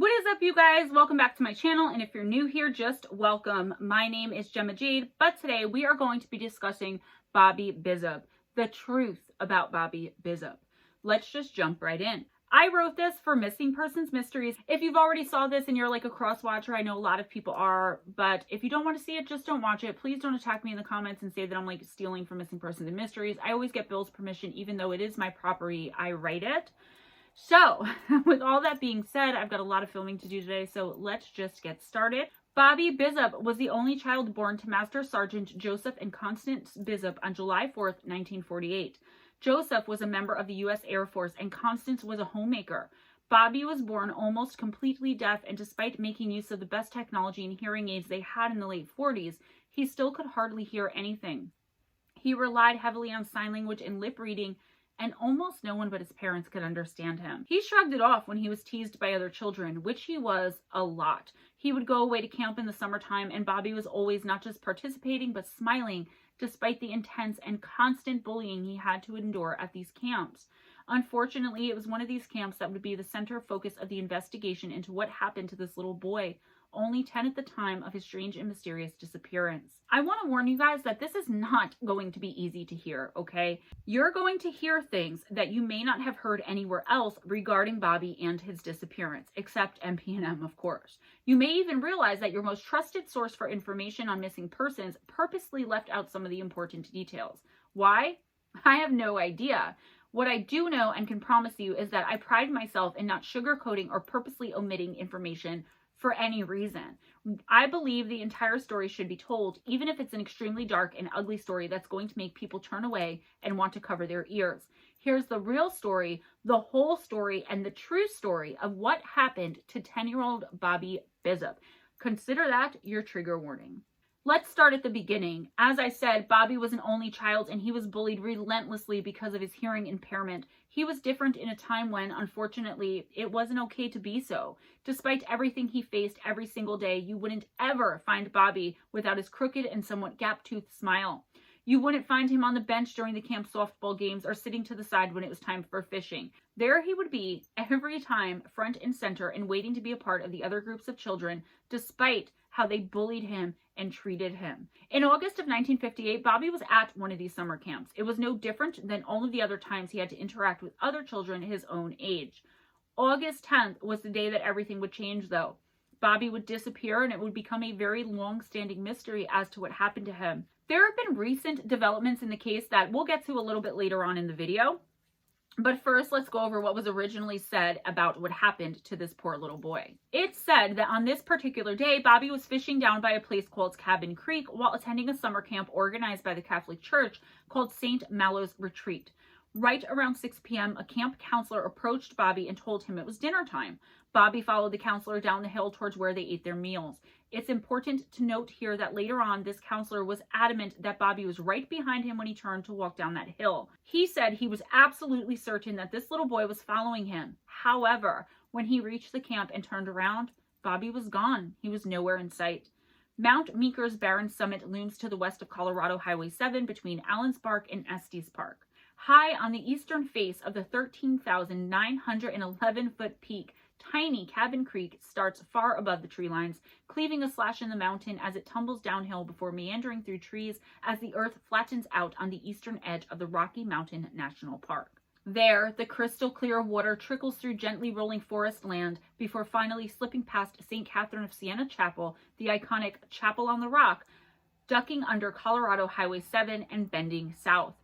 What is up, you guys? Welcome back to my channel, and if you're new here, just welcome. My name is Gemma Jade, but today we are going to be discussing Bobby Bizup, the truth about Bobby Bizup. Let's just jump right in. I wrote this for Missing Persons Mysteries. If you've already saw this and you're like a cross-watcher, I know a lot of people are, but if you don't want to see it, just don't watch it. Please don't attack me in the comments and say that I'm like stealing from Missing Persons and Mysteries. I always get Bill's permission, even though it is my property, I write it. So, with all that being said, I've got a lot of filming to do today, so let's just get started. Bobby Bizup was the only child born to Master Sergeant Joseph and Constance Bizup on July 4th, 1948. Joseph was a member of the U.S. Air Force and Constance was a homemaker. Bobby was born almost completely deaf, and despite making use of the best technology and hearing aids they had in the late 40s, he still could hardly hear anything. He relied heavily on sign language and lip reading, and almost no one but his parents could understand him. He shrugged it off when he was teased by other children, which he was a lot. He would go away to camp in the summertime, and Bobby was always not just participating, but smiling, despite the intense and constant bullying he had to endure at these camps. Unfortunately, it was one of these camps that would be the center focus of the investigation into what happened to this little boy, only 10 at the time of his strange and mysterious disappearance. I want to warn you guys that this is not going to be easy to hear, okay? You're going to hear things that you may not have heard anywhere else regarding Bobby and his disappearance, except MPM, of course. You may even realize that your most trusted source for information on missing persons purposely left out some of the important details. Why? I have no idea. What I do know and can promise you is that I pride myself in not sugarcoating or purposely omitting information for any reason. I believe the entire story should be told, even if it's an extremely dark and ugly story that's going to make people turn away and want to cover their ears. Here's the real story, the whole story, and the true story of what happened to 10-year-old Bobby Bizup. Consider that your trigger warning. Let's start at the beginning. As I said, Bobby was an only child and he was bullied relentlessly because of his hearing impairment. He was different in a time when, unfortunately, it wasn't okay to be so. Despite everything he faced every single day, you wouldn't ever find Bobby without his crooked and somewhat gap-toothed smile. You wouldn't find him on the bench during the camp softball games or sitting to the side when it was time for fishing. There he would be every time, front and center, and waiting to be a part of the other groups of children, despite how they bullied him and treated him. In August of 1958, Bobby was at one of these summer camps. It was no different than all of the other times he had to interact with other children his own age. August 10th was the day that everything would change, though. Bobby would disappear, and it would become a very long-standing mystery as to what happened to him. There have been recent developments in the case that we'll get to a little bit later on in the video. But first, let's go over what was originally said about what happened to this poor little boy. It's said that on this particular day, Bobby was fishing down by a place called Cabin Creek while attending a summer camp organized by the Catholic Church called St. Malo's Retreat. Right around 6 p.m., a camp counselor approached Bobby and told him it was dinner time. Bobby followed the counselor down the hill towards where they ate their meals. It's important to note here that later on, this counselor was adamant that Bobby was right behind him when he turned to walk down that hill. He said he was absolutely certain that this little boy was following him. However, when he reached the camp and turned around, Bobby was gone. He was nowhere in sight. Mount Meeker's barren summit looms to the west of Colorado Highway 7 between Allens Park and Estes Park. High on the eastern face of the 13,911-foot peak, tiny Cabin Creek starts far above the tree lines, cleaving a slash in the mountain as it tumbles downhill before meandering through trees as the earth flattens out on the eastern edge of the Rocky Mountain National Park. There, the crystal clear water trickles through gently rolling forest land before finally slipping past St. Catherine of Siena Chapel, the iconic Chapel on the Rock, ducking under Colorado Highway 7 and bending south.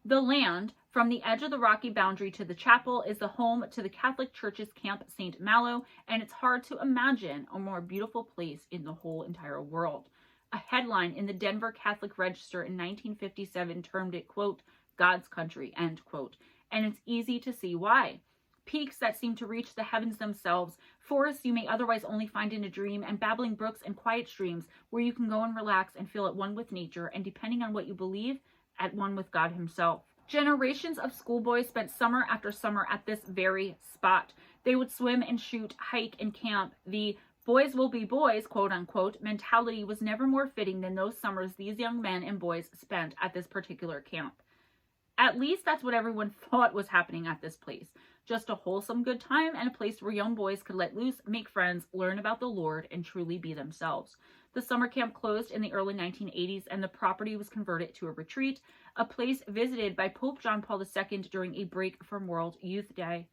The land, from the edge of the rocky boundary to the chapel, is the home to the Catholic Church's Camp St. Malo, and it's hard to imagine a more beautiful place in the whole entire world. A headline in the Denver Catholic Register in 1957 termed it, quote, God's country, end quote, and it's easy to see why. Peaks that seem to reach the heavens themselves, forests you may otherwise only find in a dream, and babbling brooks and quiet streams where you can go and relax and feel at one with nature, and depending on what you believe, at one with God himself. Generations of schoolboys spent summer after summer at this very spot. They would swim and shoot, hike and camp. The boys will be boys, quote unquote, mentality was never more fitting than those summers these young men and boys spent at this particular camp. At least that's what everyone thought was happening at this place. just a wholesome good time and a place where young boys could let loose, make friends, learn about the Lord, and truly be themselves. The summer camp closed in the early 1980s, and the property was converted to a retreat, a place visited by Pope John Paul II during a break from World Youth Day.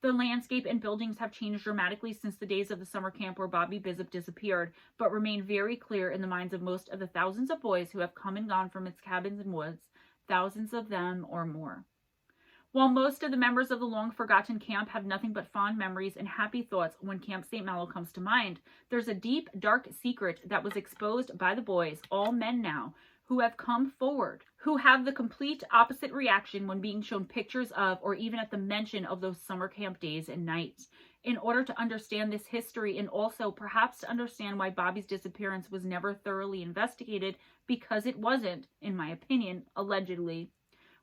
The landscape and buildings have changed dramatically since the days of the summer camp where Bobby Bizup disappeared, but remain very clear in the minds of most of the thousands of boys who have come and gone from its cabins and woods, thousands of them or more. While most of the members of the long-forgotten camp have nothing but fond memories and happy thoughts when Camp St. Malo comes to mind, there's a deep, dark secret that was exposed by the boys, all men now, who have come forward, who have the complete opposite reaction when being shown pictures of or even at the mention of those summer camp days and nights. In order to understand this history and also perhaps to understand why Bobby's disappearance was never thoroughly investigated, because it wasn't, in my opinion, allegedly,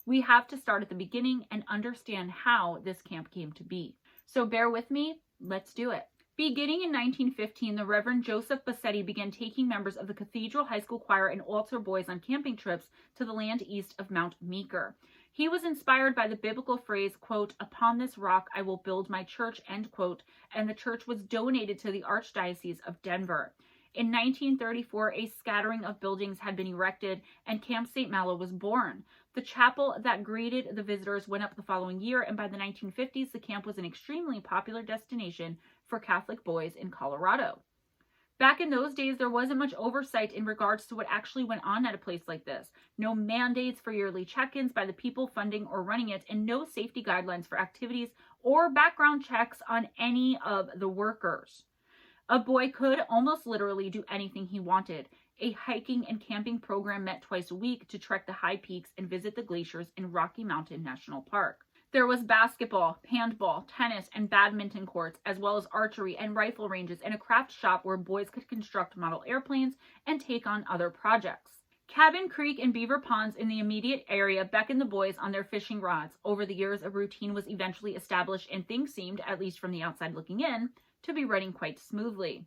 we have to start at the beginning and understand how this camp came to be. So bear with me, let's do it. Beginning in 1915, the Reverend Joseph Bassetti began taking members of the Cathedral High School Choir and altar boys on camping trips to the land east of Mount Meeker. He was inspired by the biblical phrase, quote, "Upon this rock I will build my church," end quote, and the church was donated to the Archdiocese of Denver. In 1934, a scattering of buildings had been erected and Camp St. Malo was born. The chapel that greeted the visitors went up the following year, and by the 1950s, the camp was an extremely popular destination for Catholic boys in Colorado. Back in those days, there wasn't much oversight in regards to what actually went on at a place like this. No mandates for yearly check-ins by the people funding or running it, and no safety guidelines for activities or background checks on any of the workers. A boy could almost literally do anything he wanted. A hiking and camping program met twice a week to trek the high peaks and visit the glaciers in Rocky Mountain National Park. There was basketball, handball, tennis, and badminton courts, as well as archery and rifle ranges, and a craft shop where boys could construct model airplanes and take on other projects. Cabin Creek and Beaver Ponds in the immediate area beckoned the boys on their fishing rods. Over the years, a routine was eventually established, and things seemed, at least from the outside looking in, to be running quite smoothly.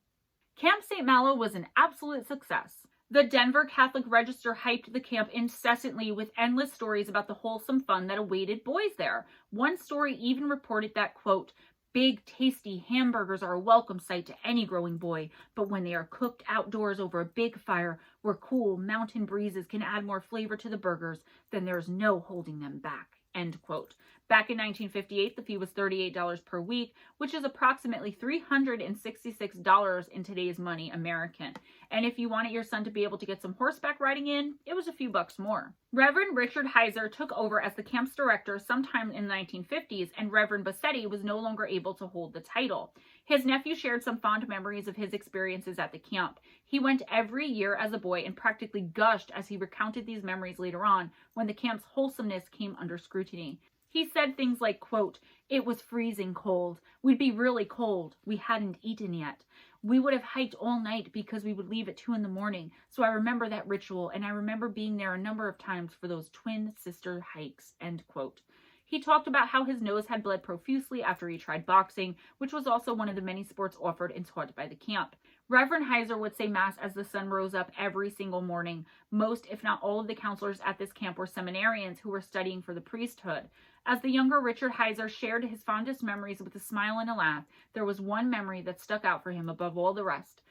Camp St. Malo was an absolute success. The Denver Catholic Register hyped the camp incessantly with endless stories about the wholesome fun that awaited boys there. One story even reported that, quote, "Big, tasty hamburgers are a welcome sight to any growing boy, but when they are cooked outdoors over a big fire where cool mountain breezes can add more flavor to the burgers, then there's no holding them back," end quote. Back in 1958, the fee was $38 per week, which is approximately $366 in today's money American. And if you wanted your son to be able to get some horseback riding in, it was a few bucks more. Reverend Richard Heiser took over as the camp's director sometime in the 1950s, and Reverend Bassetti was no longer able to hold the title. His nephew shared some fond memories of his experiences at the camp. He went every year as a boy and practically gushed as he recounted these memories later on when the camp's wholesomeness came under scrutiny. He said things like, quote, "It was freezing cold. We'd be really cold. We hadn't eaten yet. We would have hiked all night because we would leave at 2 a.m. So I remember that ritual, and I remember being there a number of times for those twin sister hikes," end quote. He talked about how his nose had bled profusely after he tried boxing, which was also one of the many sports offered and taught by the camp. Reverend Heiser would say Mass as the sun rose up every single morning. Most, if not all, of the counselors at this camp were seminarians who were studying for the priesthood. As the younger Richard Heiser shared his fondest memories with a smile and a laugh, there was one memory that stuck out for him above all the rest.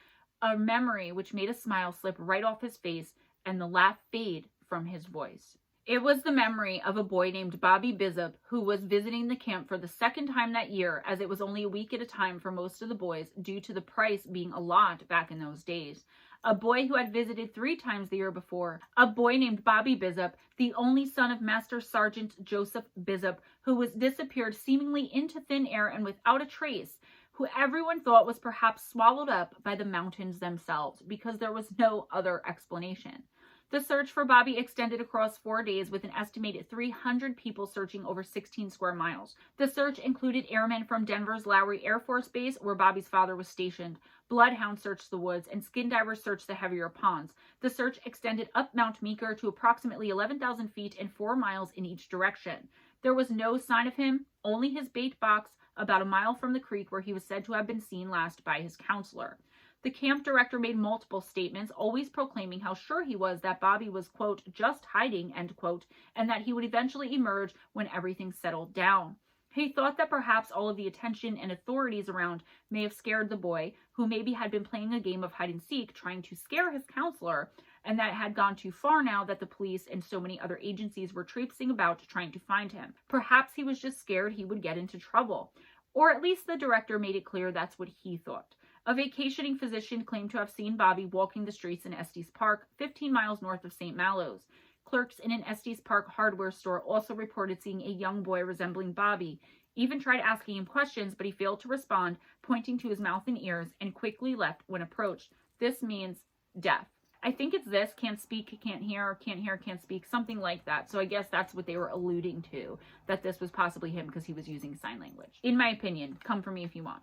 A memory which made a smile slip right off his face and the laugh fade from his voice. It was the memory of a boy named Bobby Bizup who was visiting the camp for the second time that year, as it was only a week at a time for most of the boys due to the price being a lot back in those days. A boy who had visited 3 times the year before, a boy named Bobby Bizup, the only son of Master Sergeant Joseph Bizup, who was disappeared seemingly into thin air and without a trace, who everyone thought was perhaps swallowed up by the mountains themselves, because there was no other explanation. The search for Bobby extended across 4 days with an estimated 300 people searching over 16 square miles. The search included airmen from Denver's Lowry Air Force Base, where Bobby's father was stationed. Bloodhounds searched the woods, and skin divers searched the heavier ponds. The search extended up Mount Meeker to approximately 11,000 feet and 4 miles in each direction. There was no sign of him, only his bait box about a mile from the creek where he was said to have been seen last by his counselor. The camp director made multiple statements, always proclaiming how sure he was that Bobby was, quote, "just hiding," end quote, and that he would eventually emerge when everything settled down. He thought that perhaps all of the attention and authorities around may have scared the boy, who maybe had been playing a game of hide and seek trying to scare his counselor, and that it had gone too far now that the police and so many other agencies were traipsing about trying to find him. Perhaps he was just scared he would get into trouble. Or at least the director made it clear that's what he thought. A vacationing physician claimed to have seen Bobby walking the streets in Estes Park, 15 miles north of St. Malo's. Clerks in an Estes Park hardware store also reported seeing a young boy resembling Bobby. Even tried asking him questions, but he failed to respond, pointing to his mouth and ears, and quickly left when approached. This means deaf. I think it's this, can't speak, can't hear, can't speak, something like that. So I guess that's what they were alluding to, that this was possibly him because he was using sign language. In my opinion, come for me if you want.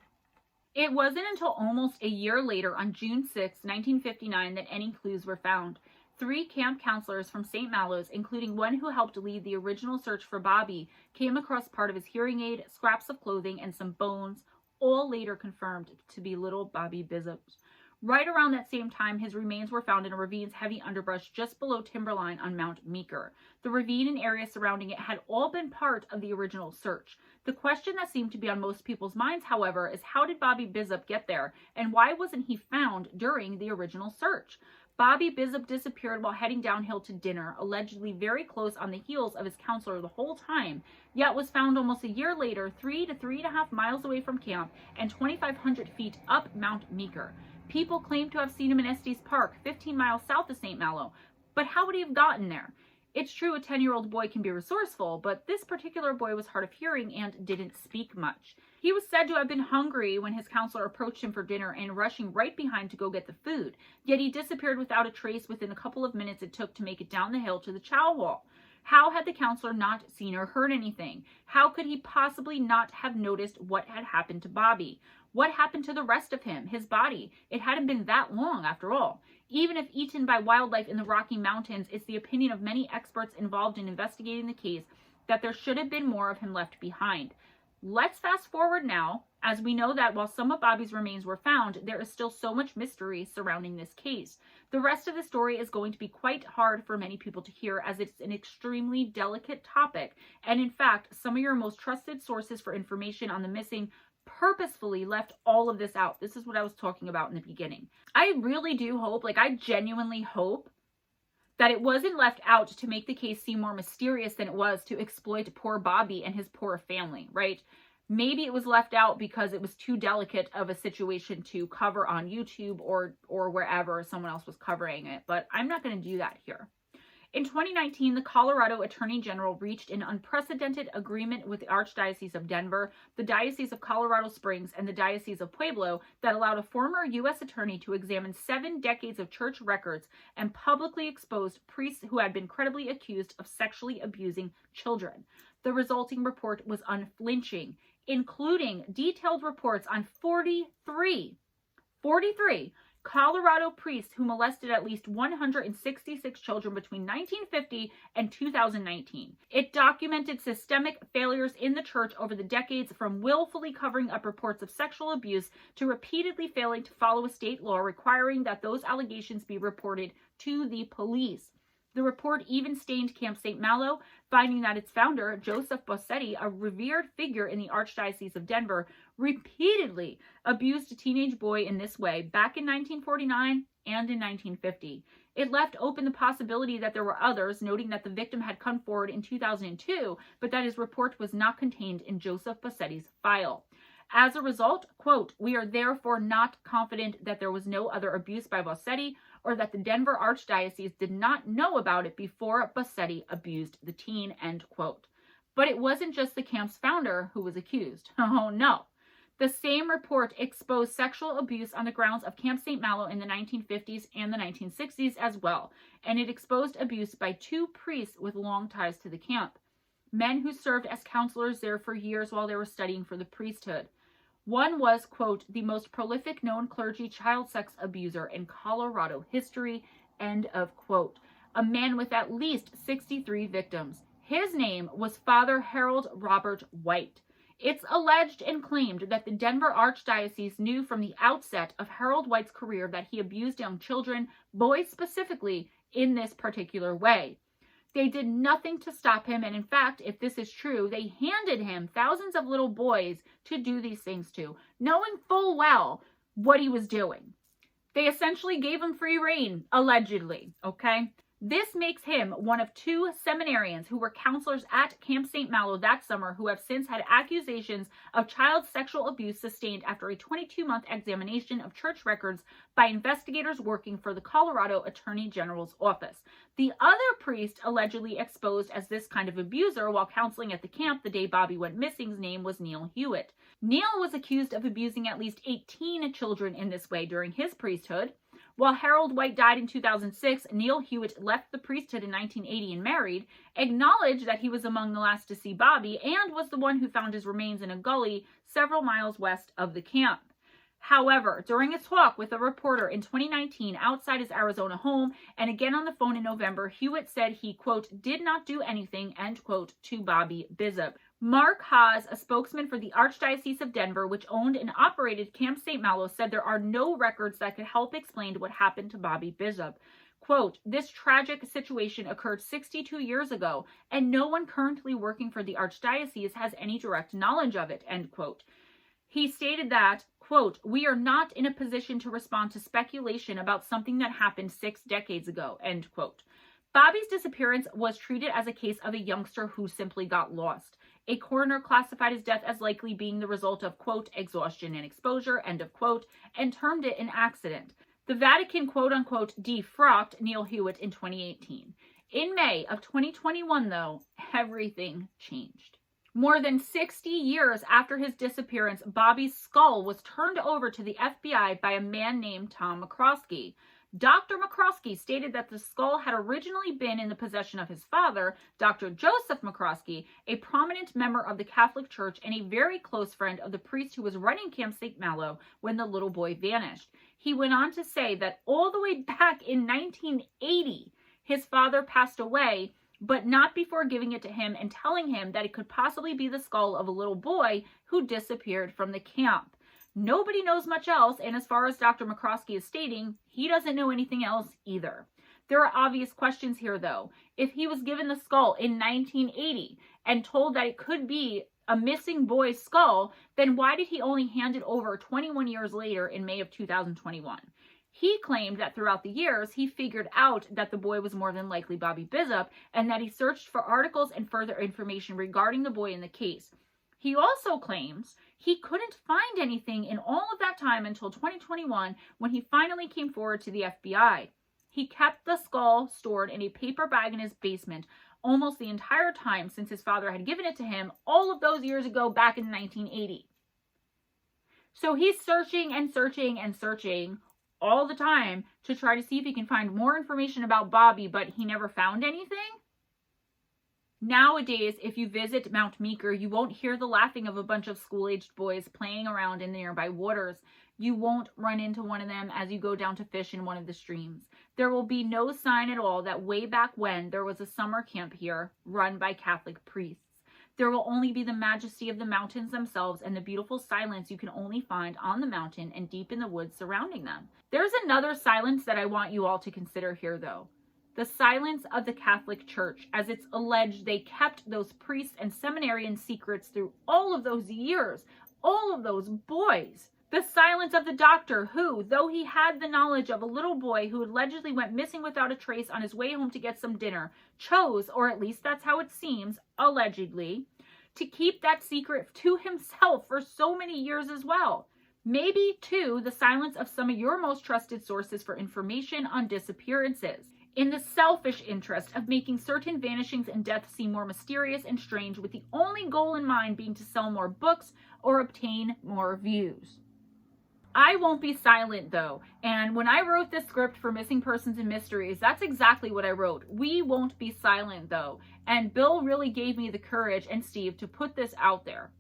It wasn't until almost a year later, on June 6, 1959, that any clues were found. 3 camp counselors from St. Malo's, including one who helped lead the original search for Bobby, came across part of his hearing aid, scraps of clothing, and some bones, all later confirmed to be little Bobby Bizup. Right around that same time, his remains were found in a ravine's heavy underbrush just below timberline on Mount Meeker. The ravine and area surrounding it had all been part of the original search. The question that seemed to be on most people's minds, however, is how did Bobby Bizup get there, and why wasn't he found during the original search? Bobby Bizup disappeared while heading downhill to dinner, allegedly very close on the heels of his counselor the whole time, yet was found almost a year later, 3 to 3.5 miles away from camp and 2,500 feet up Mount Meeker. People claim to have seen him in Estes Park, 15 miles south of St. Malo, but how would he have gotten there? It's true a 10-year-old boy can be resourceful, but this particular boy was hard of hearing and didn't speak much. He was said to have been hungry when his counselor approached him for dinner and rushing right behind to go get the food, yet he disappeared without a trace within a couple of minutes it took to make it down the hill to the chow hall. How had the counselor not seen or heard anything? How could he possibly not have noticed what had happened to Bobby? What happened to the rest of him, his body? It hadn't been that long after all. Even if eaten by wildlife in the Rocky Mountains, it's the opinion of many experts involved in investigating the case that there should have been more of him left behind. Let's fast forward now, as we know that while some of Bobby's remains were found, there is still so much mystery surrounding this case. The rest of the story is going to be quite hard for many people to hear, as it's an extremely delicate topic, and in fact, some of your most trusted sources for information on the missing purposefully left all of this out. This is what I was talking about in the beginning. I really do hope, I genuinely hope that it wasn't left out to make the case seem more mysterious than it was to exploit poor Bobby and his poor family, right? Maybe it was left out because it was too delicate of a situation to cover on YouTube or wherever someone else was covering it, but I'm not going to do that here. In 2019, the Colorado Attorney General reached an unprecedented agreement with the Archdiocese of Denver, the Diocese of Colorado Springs, and the Diocese of Pueblo that allowed a former U.S. attorney to examine 7 decades of church records and publicly exposed priests who had been credibly accused of sexually abusing children. The resulting report was unflinching, including detailed reports on 43 Colorado priests who molested at least 166 children between 1950 and 2019. It documented systemic failures in the church over the decades, from willfully covering up reports of sexual abuse to repeatedly failing to follow a state law requiring that those allegations be reported to the police. The report even stained Camp St. Malo, finding that its founder, Joseph Bossetti, a revered figure in the Archdiocese of Denver, repeatedly abused a teenage boy in this way back in 1949 and in 1950. It left open the possibility that there were others, noting that the victim had come forward in 2002, but that his report was not contained in Joseph Bossetti's file. As a result, quote, "We are therefore not confident that there was no other abuse by Bossetti, or that the Denver Archdiocese did not know about it before Bossetti abused the teen," end quote. But it wasn't just the camp's founder who was accused. Oh no. The same report exposed sexual abuse on the grounds of Camp St. Malo in the 1950s and the 1960s as well, and it exposed abuse by 2 priests with long ties to the camp, men who served as counselors there for years while they were studying for the priesthood. One was, quote, "the most prolific known clergy child sex abuser in Colorado history," end of quote. A man with at least 63 victims. His name was Father Harold Robert White. It's alleged and claimed that the Denver Archdiocese knew from the outset of Harold White's career that he abused young children, boys specifically, in this particular way. They did nothing to stop him, and in fact, if this is true, they handed him thousands of little boys to do these things to, knowing full well what he was doing. They essentially gave him free rein, allegedly, okay? This makes him one of 2 seminarians who were counselors at Camp St. Malo that summer who have since had accusations of child sexual abuse sustained after a 22-month examination of church records by investigators working for the Colorado Attorney General's office. The other priest allegedly exposed as this kind of abuser while counseling at the camp the day Bobby went missing's name was Neil Hewitt. Neil was accused of abusing at least 18 children in this way during his priesthood. While Harold White died in 2006, Neil Hewitt left the priesthood in 1980 and married, acknowledged that he was among the last to see Bobby, and was the one who found his remains in a gully several miles west of the camp. However, during a talk with a reporter in 2019 outside his Arizona home and again on the phone in November, Hewitt said he, quote, did not do anything, end quote, to Bobby Bizup. Mark Haas, a spokesman for the Archdiocese of Denver, which owned and operated Camp St. Malo, said there are no records that could help explain what happened to Bobby Bizup. Quote, this tragic situation occurred 62 years ago, and no one currently working for the Archdiocese has any direct knowledge of it, end quote. He stated that, quote, we are not in a position to respond to speculation about something that happened 6 decades ago, end quote. Bobby's disappearance was treated as a case of a youngster who simply got lost. A coroner classified his death as likely being the result of, quote, exhaustion and exposure, end of quote, and termed it an accident. The Vatican, quote unquote, defrocked Neil Hewitt in 2018. In May of 2021, though, everything changed. More than 60 years after his disappearance, Bobby's skull was turned over to the FBI by a man named Tom McCroskey. Dr. McCroskey stated that the skull had originally been in the possession of his father, Dr. Joseph McCroskey, a prominent member of the Catholic Church and a very close friend of the priest who was running Camp St. Malo when the little boy vanished. He went on to say that all the way back in 1980, his father passed away, but not before giving it to him and telling him that it could possibly be the skull of a little boy who disappeared from the camp. Nobody knows much else, and as far as Dr. McCroskey is stating, he doesn't know anything else either. There are obvious questions here, though. If he was given the skull in 1980 and told that it could be a missing boy's skull, then why did he only hand it over 21 years later in May of 2021? He claimed that throughout the years, he figured out that the boy was more than likely Bobby Bizup and that he searched for articles and further information regarding the boy in the case. He also claims he couldn't find anything in all of that time until 2021 when he finally came forward to the FBI. He kept the skull stored in a paper bag in his basement almost the entire time since his father had given it to him all of those years ago back in 1980. So he's searching and searching and searching all the time to try to see if he can find more information about Bobby, but he never found anything? Nowadays, if you visit Mount Meeker, you won't hear the laughing of a bunch of school-aged boys playing around in the nearby waters. You won't run into one of them as you go down to fish in one of the streams. There will be no sign at all that way back when there was a summer camp here run by Catholic priests. There will only be the majesty of the mountains themselves and the beautiful silence you can only find on the mountain and deep in the woods surrounding them. There's another silence that I want you all to consider here, though. The silence of the Catholic Church, as it's alleged they kept those priests and seminarian secrets through all of those years, all of those boys. The silence of the doctor who, though he had the knowledge of a little boy who allegedly went missing without a trace on his way home to get some dinner, chose, or at least that's how it seems, allegedly, to keep that secret to himself for so many years as well. Maybe, too, the silence of some of your most trusted sources for information on disappearances, in the selfish interest of making certain vanishings and deaths seem more mysterious and strange, with the only goal in mind being to sell more books or obtain more views. I won't be silent, though, and when I wrote this script for Missing Persons and Mysteries, that's exactly what I wrote. We won't be silent, though, and Bill really gave me the courage, and Steve, to put this out there.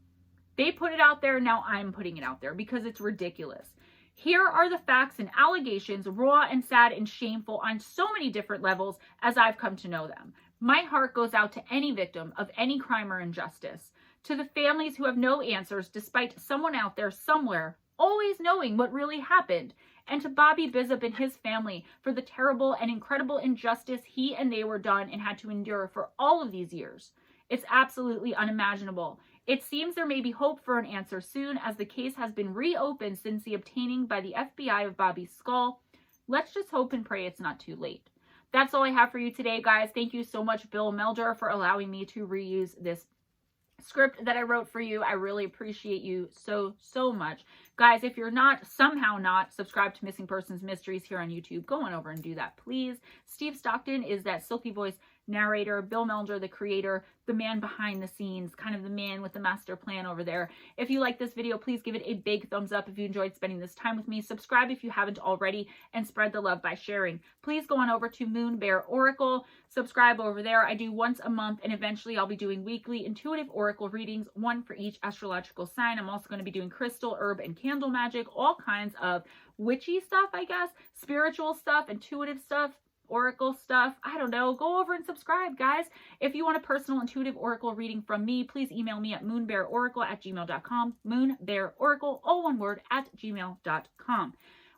They put it out there, now I'm putting it out there, because it's ridiculous. Here are the facts and allegations, raw and sad and shameful on so many different levels as I've come to know them. My heart goes out to any victim of any crime or injustice, to the families who have no answers despite someone out there somewhere always knowing what really happened. And to Bobby Bizup and his family for the terrible and incredible injustice he and they were done and had to endure for all of these years. It's absolutely unimaginable. It seems there may be hope for an answer soon, as the case has been reopened since the obtaining by the FBI of Bobby's skull. Let's just hope and pray it's not too late. That's all I have for you today, guys. Thank you so much, Bill Melder, for allowing me to reuse this script that I wrote for you. I really appreciate you so much. Guys, if you're somehow not subscribed to Missing Persons Mysteries here on YouTube, go on over and do that, please. Steve Stockton is that silky voice narrator. Bill Melder, the creator, the man behind the scenes, kind of the man with the master plan over there. If you like this video, please give it a big thumbs up if you enjoyed spending this time with me. Subscribe if you haven't already, and spread the love by sharing. Please go on over to MoonBearOracle. Subscribe over there. I do once a month, and eventually I'll be doing weekly intuitive oracle readings, one for each astrological sign. I'm also going to be doing crystal, herb, and candle magic, all kinds of witchy stuff, I guess, spiritual stuff, intuitive stuff, oracle stuff. I don't know. Go over and subscribe, guys. If you want a personal intuitive oracle reading from me, please email me at moonbearoracle@gmail.com. Moonbearoracle, all one word, @gmail.com.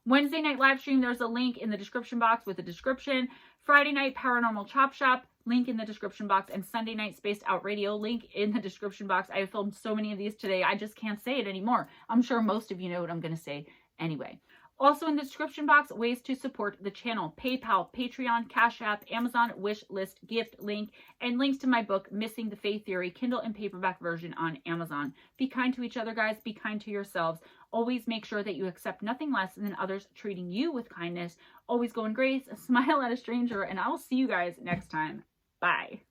Wednesday night live stream, there's a link in the description box with a description. Friday night Paranormal Chop Shop, link in the description box. And Sunday night Spaced Out Radio, link in the description box. I have filmed so many of these today, I just can't say it anymore. I'm sure most of you know what I'm going to say anyway. Also in the description box, ways to support the channel: PayPal, Patreon, Cash App, Amazon wish list gift link, and links to my book, Missing the Faith Theory, Kindle and paperback version on Amazon. Be kind to each other, guys. Be kind to yourselves. Always make sure that you accept nothing less than others treating you with kindness. Always go in grace, smile at a stranger, and I will see you guys next time. Bye.